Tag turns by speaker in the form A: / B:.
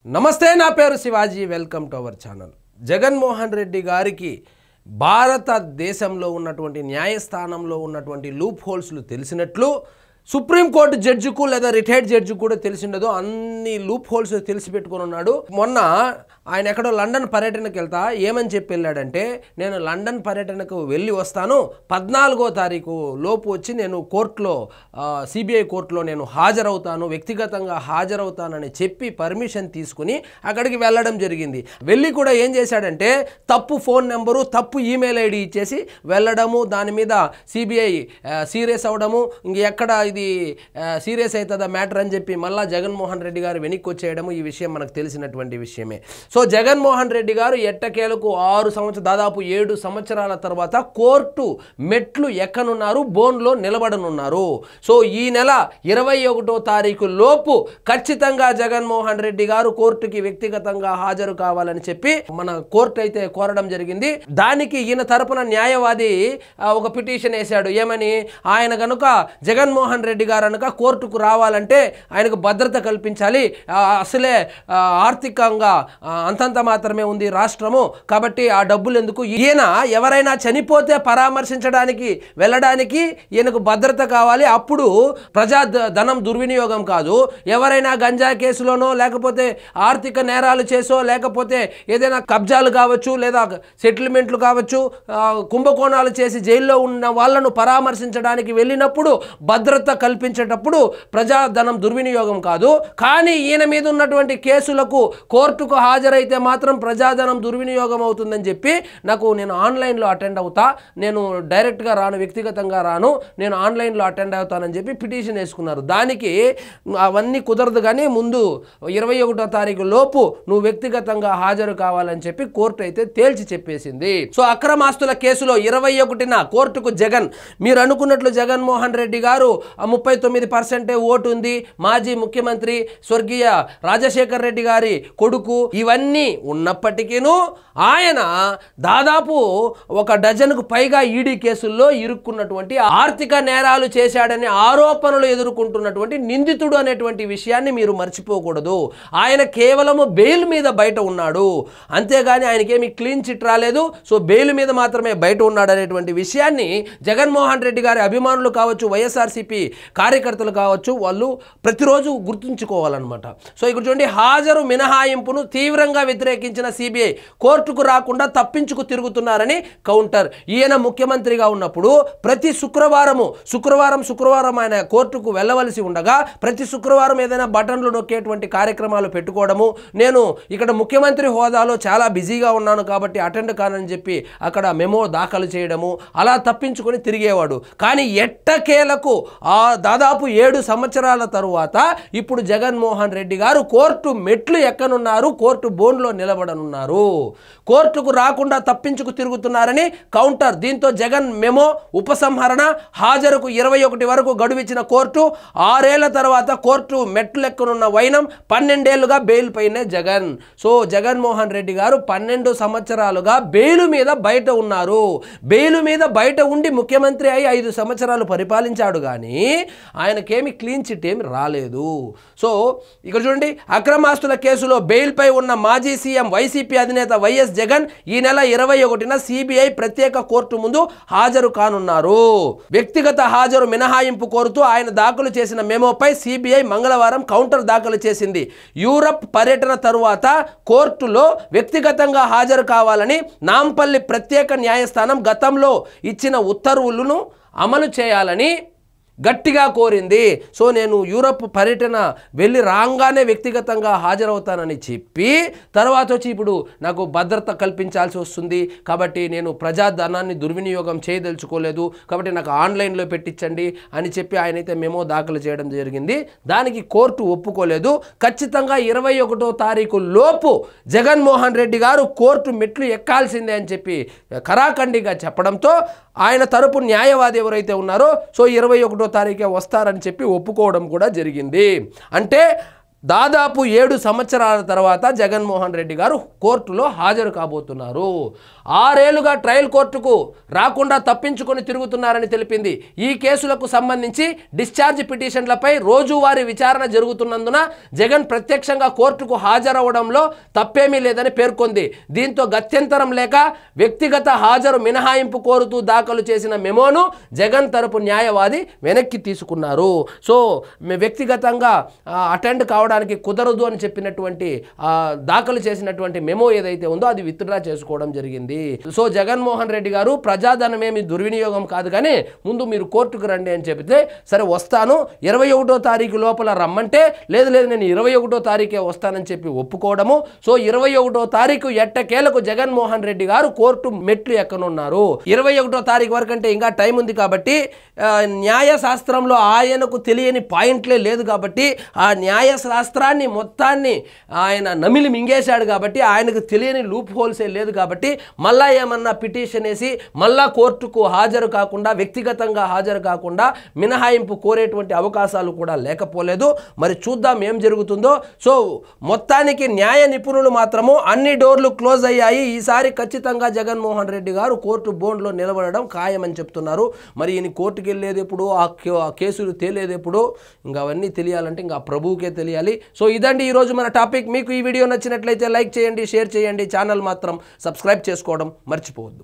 A: నమస్తే నా పేరు Shivaji welcome to our channel Jaganmohan Reddy గారికి భారతదేశంలో ఉన్నటువంటి న్యాయస్థానంలో ఉన్నటువంటి లూప్ హోల్స్లు తెలిసినట్లు సుప్రీం కోర్టు జడ్జికు లేదా రిటైర్డ్ జడ్జి కూడా తెలిసిండదు అన్ని లూప్ హోల్స్ తెలిసి పెట్టుకొని ఉన్నాడు మొన్న ఆయన ఎక్కడో లండన్ పర్యటనకు వెళ్తా ఏమని చెప్పి వెళ్ళాడంటే నేను లండన్ పర్యటనకు వెళ్ళి వస్తాను 14వ తారీఖు లోపు వచ్చి నేను కోర్టులో సిబిఐ కోర్టులో నేను హాజరవుతాను వ్యక్తిగతంగా హాజరవుతానని చెప్పి పర్మిషన్ తీసుకుని అక్కడికి వెళ్ళడం జరిగింది వెళ్ళి కూడా ఏం చేశాడంటే తప్పు ఫోన్ నెంబరు తప్పు ఈమెయిల్ ఐడి ఇచ్చేసి వెళ్ళడము దాని మీద సిబిఐ సీరియస్ అవడము ఇంకెక్కడ ఇది సీరియస్ అవుతుందా మ్యాటర్ అని చెప్పి మళ్ళా జగన్మోహన్ రెడ్డి గారు వెనక్కి వచ్చేయడము ఈ విషయం మనకు తెలిసినటువంటి విషయమే సో జగన్మోహన్ రెడ్డి గారు ఎట్టకేలకు 6 సంవత్సరాలు దాదాపు 7 సంవత్సరాల తర్వాత కోర్టు మెట్లు ఎక్కనున్నారు బోన్లో నిలబడనున్నారు సో ఈ నెల 21వ తారీఖు లోపు ఖచ్చితంగా జగన్మోహన్ రెడ్డి గారు కోర్టుకి వ్యక్తిగతంగా హాజరు కావాలని చెప్పి మన కోర్టు అయితే కోరడం జరిగింది దానికి ఈయన తరపున న్యాయవాది ఒక పిటిషన్ వేశాడు ఏమని ఆయన గనుక జగన్మోహన్ రెడ్డి గారు అనక కోర్టుకు రావాలంటే ఆయనకు భద్రత కల్పించాలి అసలే ఆర్థికంగా అంతంత మాత్రమే ఉంది రాష్ట్రము కాబట్టి ఆ డబ్బులు ఎందుకు ఈయన ఎవరైనా చనిపోతే పరామర్శించడానికి వెళ్ళడానికి ఈయనకు భద్రత కావాలి అప్పుడు ప్రజా ధనం దుర్వినియోగం కాదు ఎవరైనా గంజా కేసులోనో లేకపోతే ఆర్థిక నేరాలు చేసో లేకపోతే ఏదైనా కబ్జాలు కావచ్చు లేదా సెటిల్మెంట్లు కావచ్చు కుంభకోణాలు చేసి జైల్లో ఉన్న వాళ్ళను పరామర్శించడానికి వెళ్ళినప్పుడు భద్రత కల్పించేటప్పుడు ప్రజాధనం దుర్వినియోగం కాదు కానీ ఈయన మీద ఉన్నటువంటి కేసులకు కోర్టుకు హాజరైతే మాత్రం ప్రజాధనం దుర్వినియోగం అవుతుందని చెప్పి నేను ఆన్లైన్లో అటెండ్ అవుతా నేను డైరెక్ట్గా రాను వ్యక్తిగతంగా రాను నేను ఆన్లైన్లో అటెండ్ అవుతానని చెప్పి పిటిషన్ వేసుకున్నారు దానికి అవన్నీ కుదరదు కానీ ముందు 21వ తారీఖు లోపు నువ్వు వ్యక్తిగతంగా హాజరు కావాలని చెప్పి కోర్టు అయితే తేల్చి చెప్పేసింది సో అక్రమాస్తుల కేసులో 21న కోర్టుకు జగన్ మీరు అనుకున్నట్లు జగన్మోహన్ రెడ్డి గారు 39% ఓటు ఉంది మాజీ ముఖ్యమంత్రి స్వర్గీయ రాజశేఖర్ రెడ్డి గారి కొడుకు ఇవన్నీ ఉన్నప్పటికీను ఆయన దాదాపు 1 డజన్కు పైగా ఈడీ కేసుల్లో ఇరుక్కున్నటువంటి ఆర్థిక నేరాలు చేశాడని ఆరోపణలు ఎదుర్కొంటున్నటువంటి నిందితుడు అనేటువంటి విషయాన్ని మీరు మర్చిపోకూడదు ఆయన కేవలము బెయిల్ మీద బయట ఉన్నాడు అంతేగాని ఆయనకేమి క్లీన్ చిట్ రాలేదు సో బెయిల్ మీద మాత్రమే బయట ఉన్నాడు అనేటువంటి విషయాన్ని జగన్మోహన్ రెడ్డి గారి అభిమానులు కావచ్చు వైఎస్ఆర్సీపీ కార్యకర్తలు కావచ్చు వాళ్ళు ప్రతిరోజు గుర్తుంచుకోవాలన్నమాట సో ఇక్కడ చూడండి హాజరు మినహాయింపును తీవ్రంగా వ్యతిరేకించిన సిబిఐ కోర్టుకు రాకుండా తప్పించుకు తిరుగుతున్నారని కౌంటర్ ఈయన ముఖ్యమంత్రిగా ఉన్నప్పుడు ప్రతి శుక్రవారం ఆయన కోర్టుకు వెళ్ళవలసి ఉండగా ప్రతి శుక్రవారం ఏదైనా బటన్లు నొక్కేటువంటి కార్యక్రమాలు పెట్టుకోవడము నేను ఇక్కడ ముఖ్యమంత్రి హోదాలో చాలా బిజీగా ఉన్నాను కాబట్టి అటెండ్ కానని చెప్పి అక్కడ మెమో దాఖలు చేయడము అలా తప్పించుకొని తిరిగేవాడు కానీ ఎట్టకేలకు దాదాపు 7 సంవత్సరాల తరువాత ఇప్పుడు జగన్మోహన్ రెడ్డి గారు కోర్టు మెట్లు ఎక్కనున్నారు కోర్టు బోన్లో నిలబడనున్నారు కోర్టుకు రాకుండా తప్పించుకు తిరుగుతున్నారని కౌంటర్ దీంతో జగన్ మెమో ఉపసంహరణ హాజరుకు 21 వరకు గడువిచ్చిన కోర్టు 6 ఏళ్ల తర్వాత కోర్టు మెట్లు ఎక్కనున్న వైనం 12 ఏళ్లుగా బెయిల్ పైనే జగన్ సో జగన్మోహన్ రెడ్డి గారు 12 సంవత్సరాలుగా బెయిలు మీద బయట ఉన్నారు బెయిలు మీద బయట ఉండి ముఖ్యమంత్రి అయి 5 సంవత్సరాలు పరిపాలించాడు కానీ ఆయనకేమి క్లీన్ చిట్ ఏమి రాలేదు సో ఇక్కడ చూడండి అక్రమాస్తుల కేసులో బెయిల్పై ఉన్న మాజీ సీఎం వైసీపీ అధినేత వైఎస్ జగన్ ఈ నెల 21న సిబిఐ ప్రత్యేక కోర్టు ముందు హాజరు కానున్నారు వ్యక్తిగత హాజరు మినహాయింపు కోరుతూ ఆయన దాఖలు చేసిన మెమోపై సిబిఐ మంగళవారం కౌంటర్ దాఖలు చేసింది యూరప్ పర్యటన తరువాత కోర్టులో వ్యక్తిగతంగా హాజరు కావాలని నాంపల్లి ప్రత్యేక న్యాయస్థానం గతంలో ఇచ్చిన ఉత్తర్వులను అమలు చేయాలని గట్టిగా కోరింది సో నేను యూరప్ పర్యటన వెళ్ళి రాగానే వ్యక్తిగతంగా హాజరవుతానని చెప్పి తర్వాత వచ్చి ఇప్పుడు నాకు భద్రత కల్పించాల్సి వస్తుంది కాబట్టి నేను ప్రజాధనాన్ని దుర్వినియోగం చేయదలుచుకోలేదు కాబట్టి నాకు ఆన్లైన్లో పెట్టించండి అని చెప్పి ఆయన అయితే మెమో దాఖలు చేయడం జరిగింది దానికి కోర్టు ఒప్పుకోలేదు ఖచ్చితంగా 21వ తారీఖు లోపు జగన్మోహన్ రెడ్డి గారు కోర్టు మెట్లు ఎక్కాల్సిందే అని చెప్పి ఖరాఖండిగా చెప్పడంతో ఆయన తరపు న్యాయవాది ఎవరైతే ఉన్నారో సో 21వ తారీఖే వస్తారని చెప్పి ఒప్పుకోవడం కూడా జరిగింది అంటే దాదాపు 7 సంవత్సరాల తర్వాత జగన్మోహన్ రెడ్డి గారు కోర్టులో హాజరు కాబోతున్నారు. 6 ఏళ్లుగా ట్రయల్ కోర్టుకు రాకుండా తప్పించుకొని తిరుగుతున్నారని తెలిపింది. ఈ కేసులకు సంబంధించి డిశ్చార్జ్ పిటిషన్లపై రోజువారీ విచారణ జరుగుతున్నందున జగన్ ప్రత్యక్షంగా కోర్టుకు హాజరవడంలో తప్పేమీ లేదని పేర్కొంది. దీంతో గత్యంతరం లేక వ్యక్తిగత హాజరు మినహాయింపు కోరుతూ దాఖలు చేసిన మెమోను జగన్ తరపు న్యాయవాది వెనక్కి తీసుకున్నారు. సో వ్యక్తిగతంగా అటెండ్ కావడానికి కుదరదు అని చెప్పినటువంటి దాఖలు చేసినటువంటి మెమో ఏదైతే ఉందో అది విత్డ్రా చేసుకోవడం జరిగింది. సో జగన్మోహన్ రెడ్డి గారు ప్రజాధనమేమి దుర్వినియోగం కాదు, కానీ ముందు మీరు కోర్టుకు రండి అని చెబితే సరే వస్తాను 21వ తారీఖు లోపల రమ్మంటే లేదు నేను 21వ తారీఖే వస్తానని చెప్పి ఒప్పుకోవడము. సో 21వ తారీఖు ఎట్టకేలకు జగన్మోహన్ రెడ్డి గారు కోర్టు మెట్లు ఎక్కనున్నారు. 21వ తారీఖు వరకు అంటే ఇంకా టైం ఉంది కాబట్టి న్యాయశాస్త్రంలో ఆయనకు తెలియని పాయింట్లే లేదు కాబట్టి ఆ న్యాయశాస్త్రాన్ని మొత్తాన్ని ఆయన నమిలి మింగేశాడు కాబట్టి ఆయనకు తెలియని లూప్ హోల్సే లేదు కాబట్టి మళ్ళా ఏమన్నా పిటిషన్ వేసి మళ్ళా కోర్టుకు హాజరు కాకుండా వ్యక్తిగతంగా హాజరు కాకుండా మినహాయింపు కోరేటువంటి అవకాశాలు కూడా లేకపోలేదు. మరి చూద్దాం ఏం జరుగుతుందో. సో మొత్తానికి న్యాయ నిపుణులు మాత్రము అన్ని డోర్లు క్లోజ్ అయ్యాయి. ఈసారి ఖచ్చితంగా జగన్మోహన్ రెడ్డి గారు కోర్టు బోన్లో నిలబడడం ఖాయమని చెప్తున్నారు. మరి ఈయన కోర్టుకి వెళ్ళేది ఎప్పుడు, ఆ కేసులు తేలేది ఎప్పుడు, ఇంకా అవన్నీ తెలియాలంటే ఇంకా ప్రభువుకే తెలియాలి. సో ఇదండి ఈరోజు మన టాపిక్. మీకు ఈ వీడియో నచ్చినట్లయితే లైక్ చేయండి, షేర్ చేయండి, ఛానల్ మాత్రం సబ్స్క్రైబ్ చేసుకోవడం మర్చిపోవద్దు.